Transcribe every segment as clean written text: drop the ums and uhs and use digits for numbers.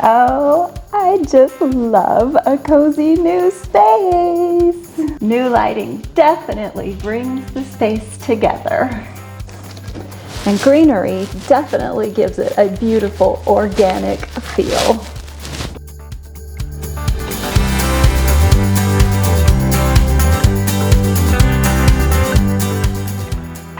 Oh, I just love a cozy new space. New lighting definitely brings the space together. And greenery definitely gives it a beautiful organic feel.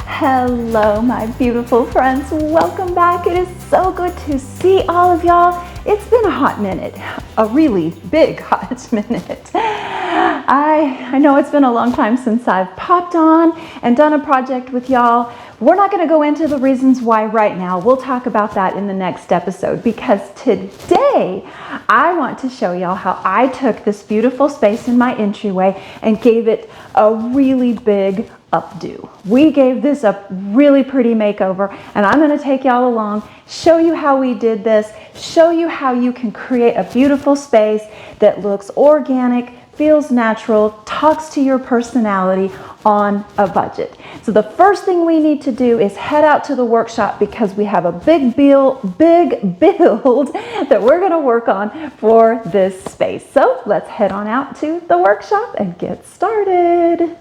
Hello, my beautiful friends. Welcome back. It is so good to see all of y'all. It's been a hot minute, a really big hot minute. I know it's been a long time since I've popped on and done a project with y'all. We're not going to go into the reasons why right now. We'll talk about that in the next episode, because today I want to show y'all how I took this beautiful space in my entryway and gave it a really big updo. We gave this a really pretty makeover, and I'm going to take y'all along, show you how we did this, show you how you can create a beautiful space that looks organic, feels natural, talks to your personality on a budget. So the first thing we need to do is head out to the workshop, because we have a big build that we're going to work on for this space. So let's head on out to the workshop and get started.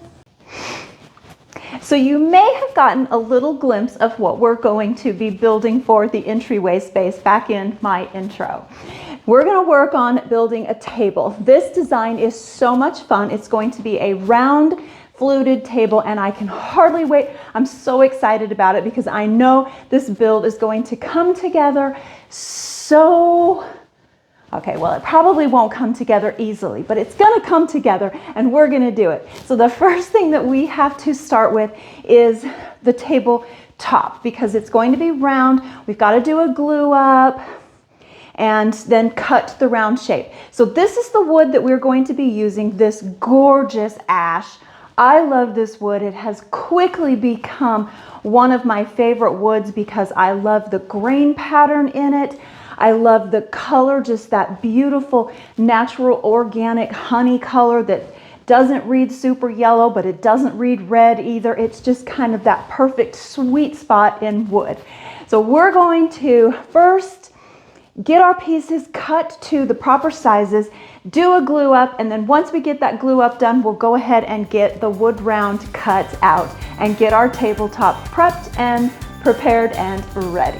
So you may have gotten a little glimpse of what we're going to be building for the entryway space back in my intro. We're going to work on building a table. This design is so much fun. It's going to be a round fluted table, and I can hardly wait. I'm so excited about it because I know this build is going to come together okay, well, it probably won't come together easily, but it's going to come together, and we're going to do it. So the first thing that we have to start with is the table top, because it's going to be round. We've got to do a glue up and then cut the round shape. So this is the wood that we're going to be using, this gorgeous ash. I love this wood. It has quickly become one of my favorite woods because I love the grain pattern in it. I love the color, just that beautiful, natural, organic honey color that doesn't read super yellow, but it doesn't read red either. It's just kind of that perfect sweet spot in wood. So we're going to first get our pieces cut to the proper sizes, do a glue up, and then once we get that glue up done, we'll go ahead and get the wood round cut out and get our tabletop prepped and prepared and ready.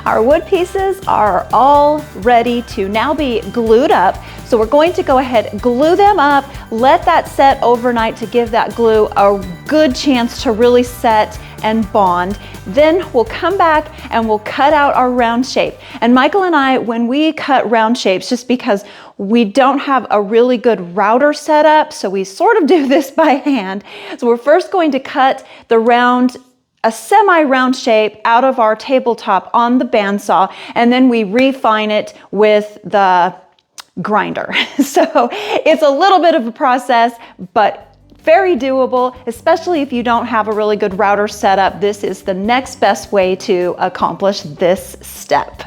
Our wood pieces are all ready to now be glued up. So we're going to go ahead, glue them up, let that set overnight to give that glue a good chance to really set and bond. Then we'll come back and we'll cut out our round shape. And Michael and I, when we cut round shapes, just because we don't have a really good router set up, so we sort of do this by hand. So we're first going to cut a semi-round shape out of our tabletop on the bandsaw, and then we refine it with the grinder. So it's a little bit of a process, but very doable, especially if you don't have a really good router setup. This is the next best way to accomplish this step.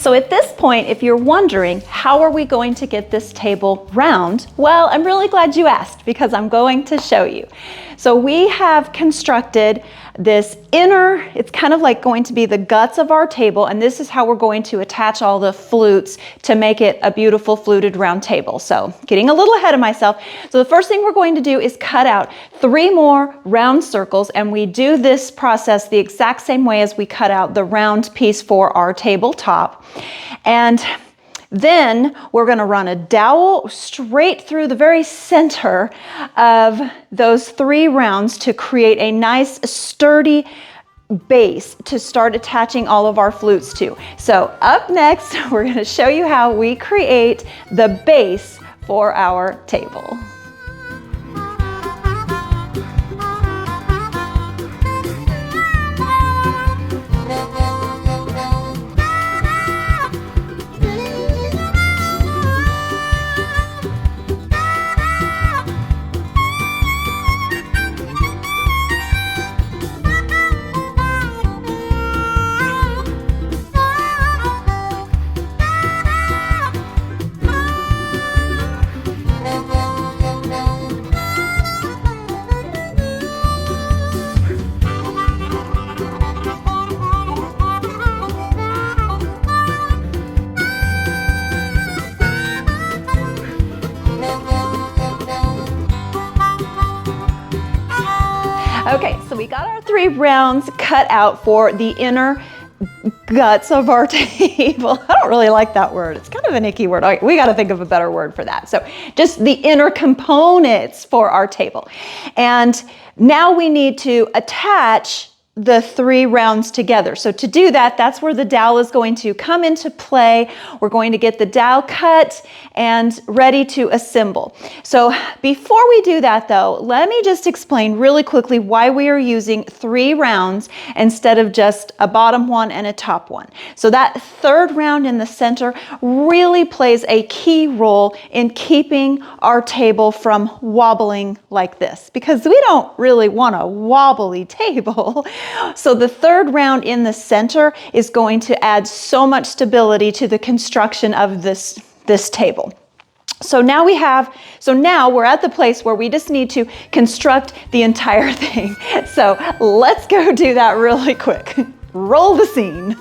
So at this point, if you're wondering, how are we going to get this table round? Well, I'm really glad you asked because I'm going to show you. So we have constructed this inner, it's kind of like going to be the guts of our table, and this is how we're going to attach all the flutes to make it a beautiful fluted round table. So getting a little ahead of myself. So the first thing we're going to do is cut out 3 more round circles, and we do this process the exact same way as we cut out the round piece for our tabletop. And then we're going to run a dowel straight through the very center of those 3 rounds to create a nice sturdy base to start attaching all of our flutes to. So up next, we're going to show you how we create the base for our table. Okay, so we got our 3 rounds cut out for the inner guts of our table. I don't really like that word. It's kind of an icky word. All right, we got to think of a better word for that. So just the inner components for our table. And now we need to attach the 3 rounds together. So to do that, that's where the dowel is going to come into play. We're going to get the dowel cut and ready to assemble. So before we do that though, let me just explain really quickly why we are using 3 rounds instead of just a bottom one and a top one. So that 3rd round in the center really plays a key role in keeping our table from wobbling like this, because we don't really want a wobbly table. So the 3rd round in the center is going to add so much stability to the construction of this table. So now we're at the place where we just need to construct the entire thing. So let's go do that really quick. Roll the scene.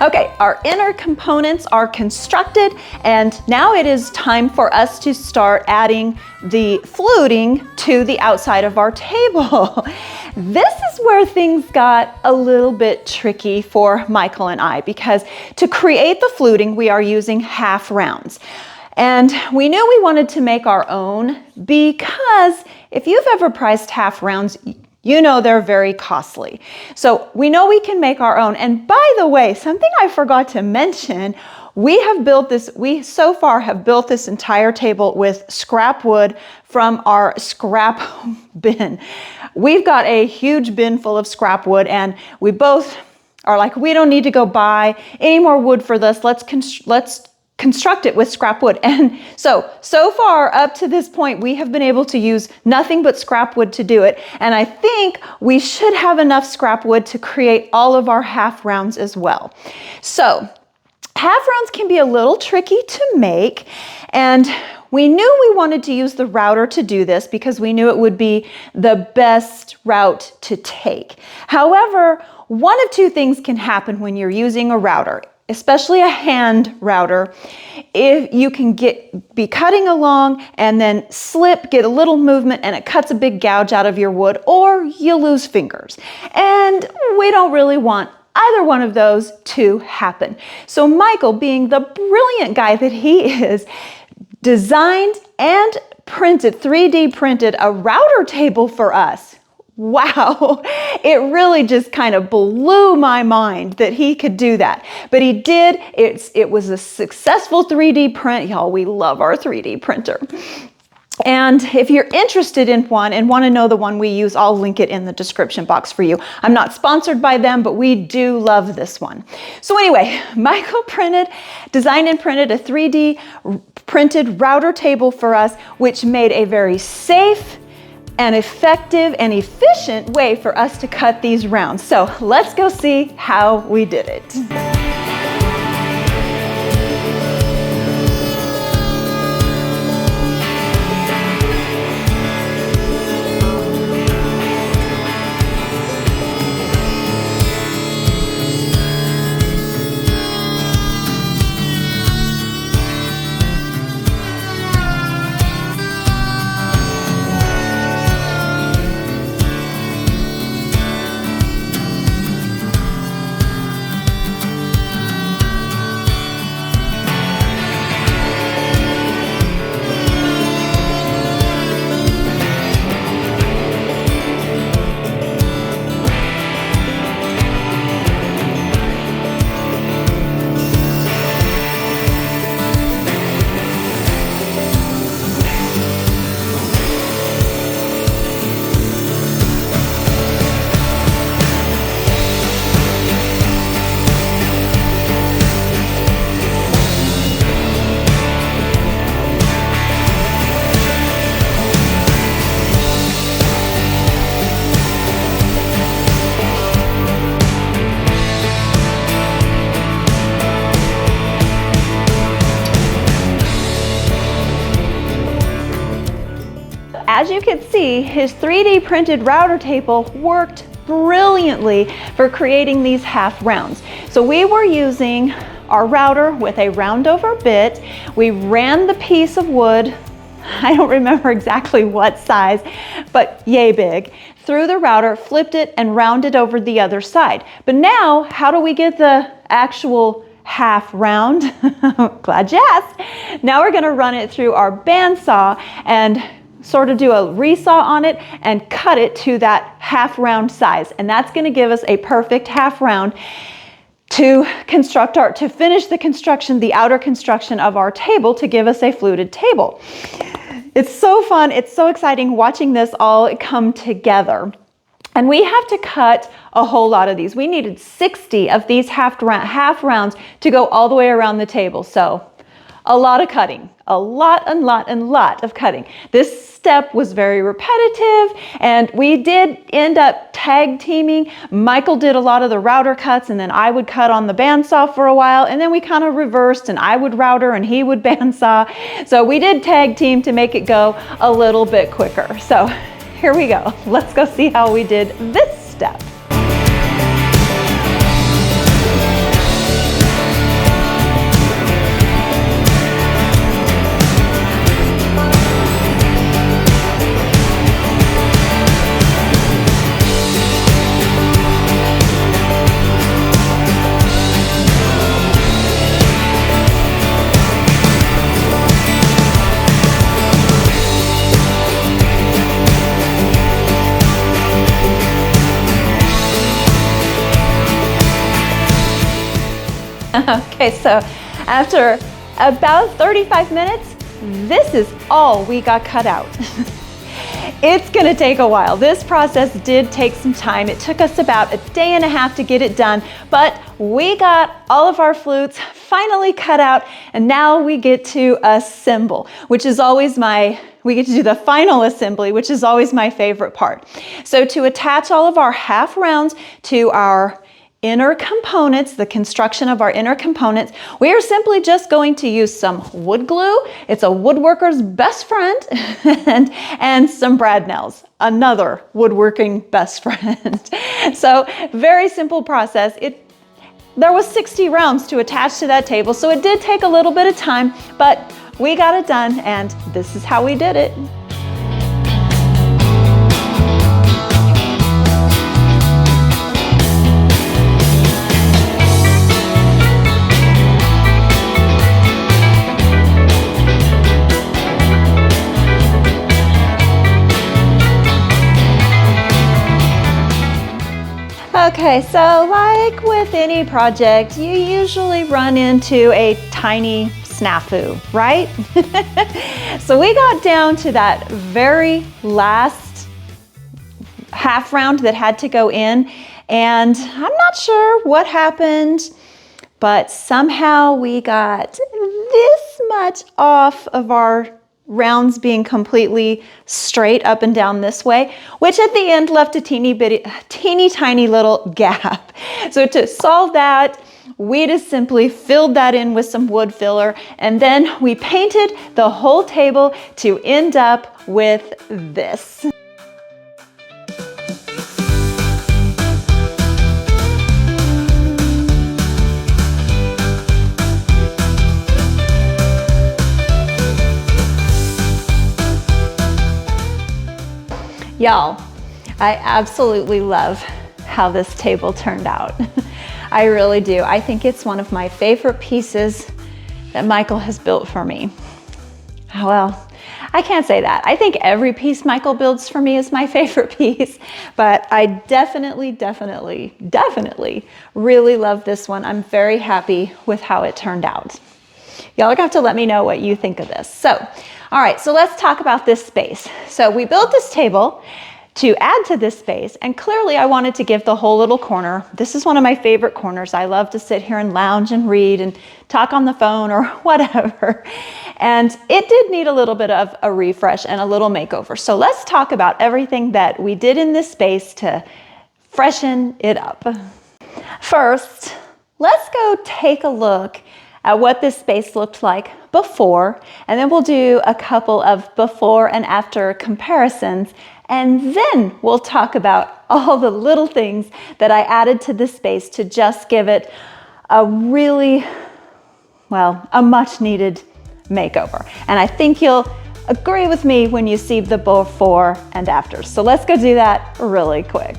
Okay, our inner components are constructed, and now it is time for us to start adding the fluting to the outside of our table. This is where things got a little bit tricky for Michael and I, because to create the fluting, we are using half rounds. And we knew we wanted to make our own because if you've ever priced half rounds, you know they're very costly. So we know we can make our own. And by the way, something I forgot to mention, we so far have built this entire table with scrap wood from our scrap bin. We've got a huge bin full of scrap wood, and we both are like, we don't need to go buy any more wood for this. Let's construct it with scrap wood. And so far up to this point, we have been able to use nothing but scrap wood to do it. And I think we should have enough scrap wood to create all of our half rounds as well. So half rounds can be a little tricky to make, and we knew we wanted to use the router to do this because we knew it would be the best route to take. However, one of two things can happen when you're using a router, especially a hand router. If you can be cutting along and then slip, get a little movement, and it cuts a big gouge out of your wood, or you lose fingers. And we don't really want either one of those to happen. So Michael, being the brilliant guy that he is, designed and printed, 3D printed a router table for us. Wow, it really just kind of blew my mind that he could do that. But he did. It was a successful 3D print. Y'all, we love our 3D printer. And if you're interested in one and want to know the one we use, I'll link it in the description box for you. I'm not sponsored by them, but we do love this one. So anyway, Michael designed and printed a 3D printed router table for us, which made a very safe and effective and efficient way for us to cut these rounds. So let's go see how we did it. As you can see, his 3D printed router table worked brilliantly for creating these half rounds. So we were using our router with a round over bit. We ran the piece of wood, I don't remember exactly what size, but yay big, through the router, flipped it, and rounded over the other side. But now, how do we get the actual half round? Glad you asked. Now we're gonna run it through our bandsaw and sort of do a resaw on it and cut it to that half round size. And that's gonna give us a perfect half round to finish the construction, the outer construction of our table, to give us a fluted table. It's so fun, it's so exciting watching this all come together. And we have to cut a whole lot of these. We needed 60 of these half rounds to go all the way around the table. So a lot of cutting, a lot of cutting. This step was very repetitive, and we did end up tag teaming. Michael did a lot of the router cuts, and then I would cut on the bandsaw for a while, and then we kind of reversed, and I would router and he would bandsaw. So we did tag team to make it go a little bit quicker. So here we go. Let's go see how we did this step. Okay, so after about 35 minutes, this is all we got cut out. It's gonna take a while. This process did take some time. It took us about a day and a half to get it done, but we got all of our flutes finally cut out, and now we get to assemble, which is always we get to do the final assembly, which is always my favorite part. So to attach all of our half rounds to our inner components, the construction of our inner components, we are simply just going to use some wood glue. It's a woodworker's best friend, and some brad nails, another woodworking best friend. So very simple process. There was 60 rounds to attach to that table, so it did take a little bit of time, but we got it done, and this is how we did it. Okay, so like with any project, you usually run into a tiny snafu, right? So we got down to that very last half round that had to go in, and I'm not sure what happened, but somehow we got this much off of our rounds being completely straight up and down this way, which at the end left a teeny tiny little gap. So to solve that, we just simply filled that in with some wood filler, and then we painted the whole table to end up with this. Y'all, I absolutely love how this table turned out. I really do. I think it's one of my favorite pieces that Michael has built for me. Well, I can't say that. I think every piece Michael builds for me is my favorite piece, but I definitely really love this one. I'm very happy with how it turned out. Y'all are gonna have to let me know what you think of this. So, all right, so let's talk about this space. So we built this table to add to this space, and clearly I wanted to give the whole little corner. This is one of my favorite corners. I love to sit here and lounge and read and talk on the phone or whatever. And it did need a little bit of a refresh and a little makeover. So let's talk about everything that we did in this space to freshen it up. First, let's go take a look at what this space looked like before, and then we'll do a couple of before and after comparisons, and then we'll talk about all the little things that I added to this space to just give it a really, well, a much needed makeover. And I think you'll agree with me when you see the before and after. So let's go do that really quick.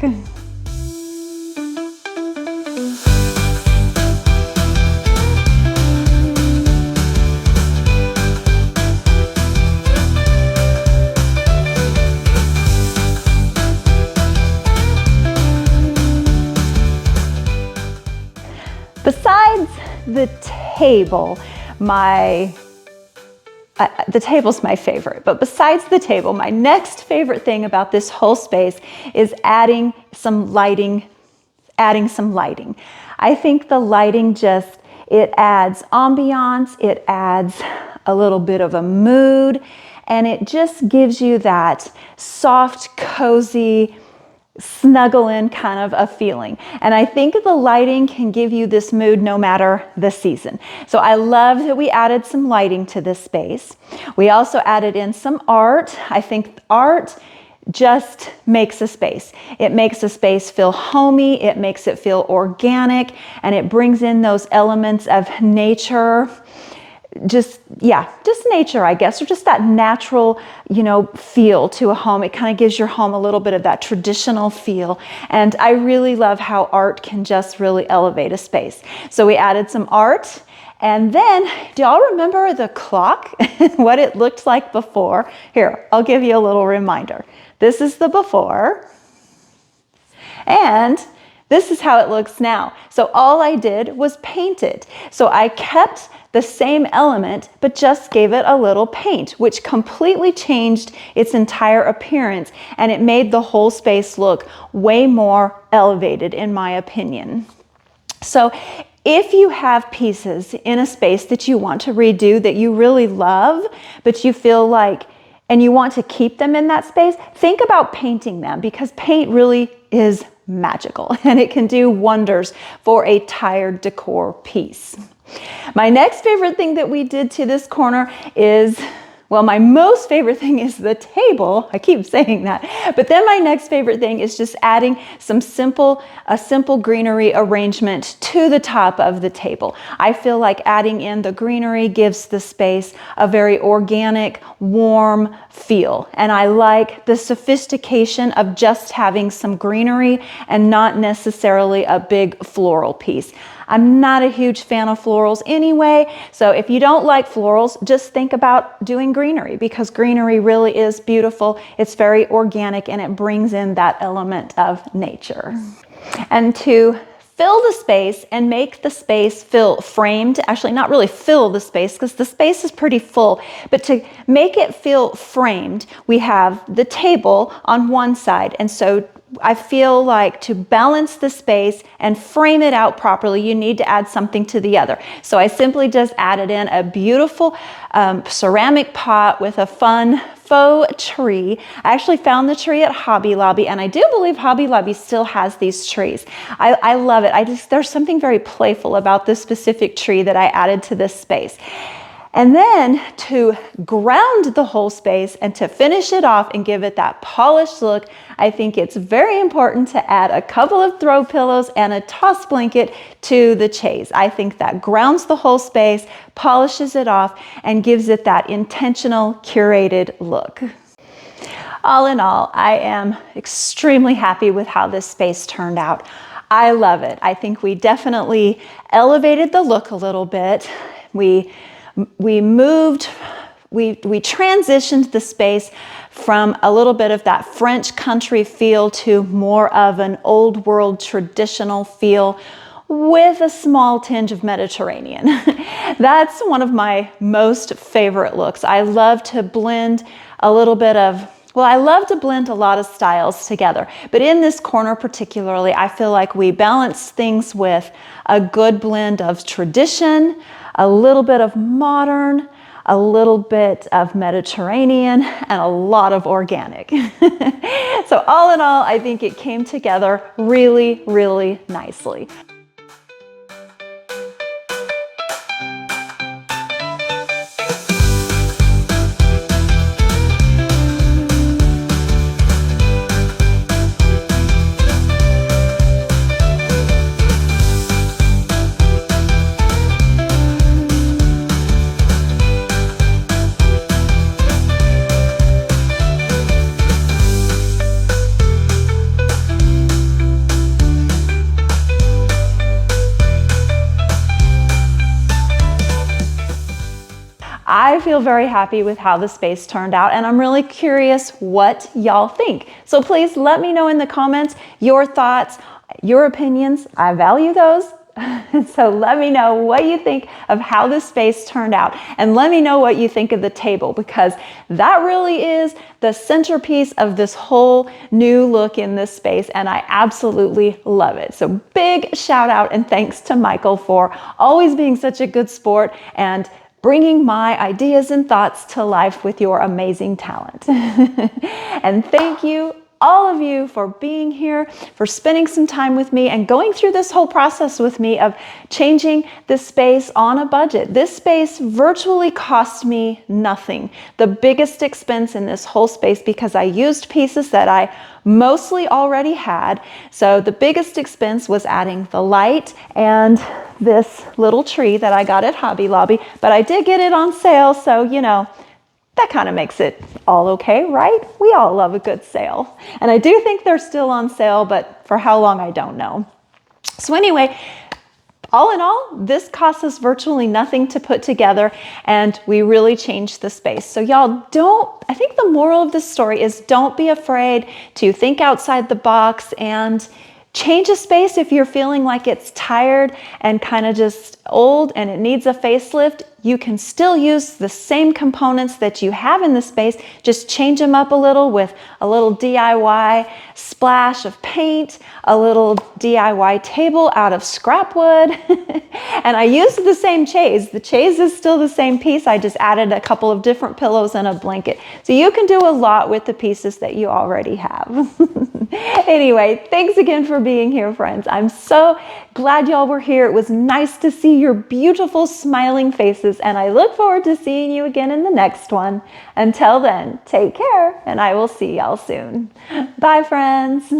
Besides the table, the table's my favorite, but besides the table, my next favorite thing about this whole space is adding some lighting. I think the lighting it adds ambiance, it adds a little bit of a mood, and it just gives you that soft, cozy, snuggle in kind of a feeling. And I think the lighting can give you this mood no matter the season. So I love that we added some lighting to this space. We also added in some art. I think art just makes a space. It makes a space feel homey, it makes it feel organic, and it brings in those elements of nature. Just nature, I guess, or just that natural, feel to a home. It kind of gives your home a little bit of that traditional feel. And I really love how art can just really elevate a space. So we added some art. And then, do y'all remember the clock and what it looked like before? Here, I'll give you a little reminder. This is the before. And this is how it looks now. So all I did was paint it. So I kept the same element, but just gave it a little paint, which completely changed its entire appearance, and it made the whole space look way more elevated, in my opinion. So if you have pieces in a space that you want to redo that you really love, but you feel like and you want to keep them in that space, think about painting them, because paint really is magical and it can do wonders for a tired decor piece. My next favorite thing that we did to this corner is, well, my most favorite thing is the table. I keep saying that. But then my next favorite thing is just adding a simple greenery arrangement to the top of the table. I feel like adding in the greenery gives the space a very organic, warm feel. And I like the sophistication of just having some greenery and not necessarily a big floral piece. I'm not a huge fan of florals anyway, so if you don't like florals, just think about doing greenery, because greenery really is beautiful. It's very organic and it brings in that element of nature. And to fill the space and make the space feel framed, actually not really fill the space because the space is pretty full, but to make it feel framed, we have the table on one side. And so I feel like to balance the space and frame it out properly, you need to add something to the other. So I simply just added in a beautiful ceramic pot with a fun faux tree. I actually found the tree at Hobby Lobby, and I do believe Hobby Lobby still has these trees. I love it. There's something very playful about this specific tree that I added to this space. And then to ground the whole space and to finish it off and give it that polished look, I think it's very important to add a couple of throw pillows and a toss blanket to the chaise. I think that grounds the whole space, polishes it off, and gives it that intentional, curated look. All in all, I am extremely happy with how this space turned out. I love it. I think we definitely elevated the look a little bit. We transitioned the space from a little bit of that French country feel to more of an old world traditional feel with a small tinge of Mediterranean. That's one of my most favorite looks. I love to blend a little bit of, well, I love to blend a lot of styles together, but in this corner particularly, I feel like we balanced things with a good blend of tradition, a little bit of modern, a little bit of Mediterranean, and a lot of organic. So all in all, I think it came together really, really nicely. I feel very happy with how the space turned out, and I'm really curious what y'all think. So please let me know in the comments your thoughts, your opinions. I value those. So let me know what you think of how this space turned out, and let me know what you think of the table, because that really is the centerpiece of this whole new look in this space, and I absolutely love it. So big shout out and thanks to Michael for always being such a good sport and bringing my ideas and thoughts to life with your amazing talent. And thank you, all of you, for being here, for spending some time with me and going through this whole process with me of changing the space on a budget. This space virtually cost me nothing. The biggest expense in this whole space, because I used pieces that I mostly already had. So the biggest expense was adding the light and this little tree that I got at Hobby Lobby, but I did get it on sale, so you know, that kind of makes it all okay, right? We all love a good sale. And I do think they're still on sale, but for how long, I don't know. So anyway, all in all, this cost us virtually nothing to put together, and we really changed the space. So y'all I think the moral of this story is don't be afraid to think outside the box and change a space if you're feeling like it's tired and kind of just old and it needs a facelift, you can still use the same components that you have in the space, just change them up a little with a little DIY splash of paint, a little DIY table out of scrap wood. And I used the same chaise. The chaise is still the same piece. I just added a couple of different pillows and a blanket. So you can do a lot with the pieces that you already have. Anyway, thanks again for being here, friends. I'm so glad y'all were here. It was nice to see your beautiful smiling faces, and I look forward to seeing you again in the next one. Until then, take care, and I will see y'all soon. Bye, friends.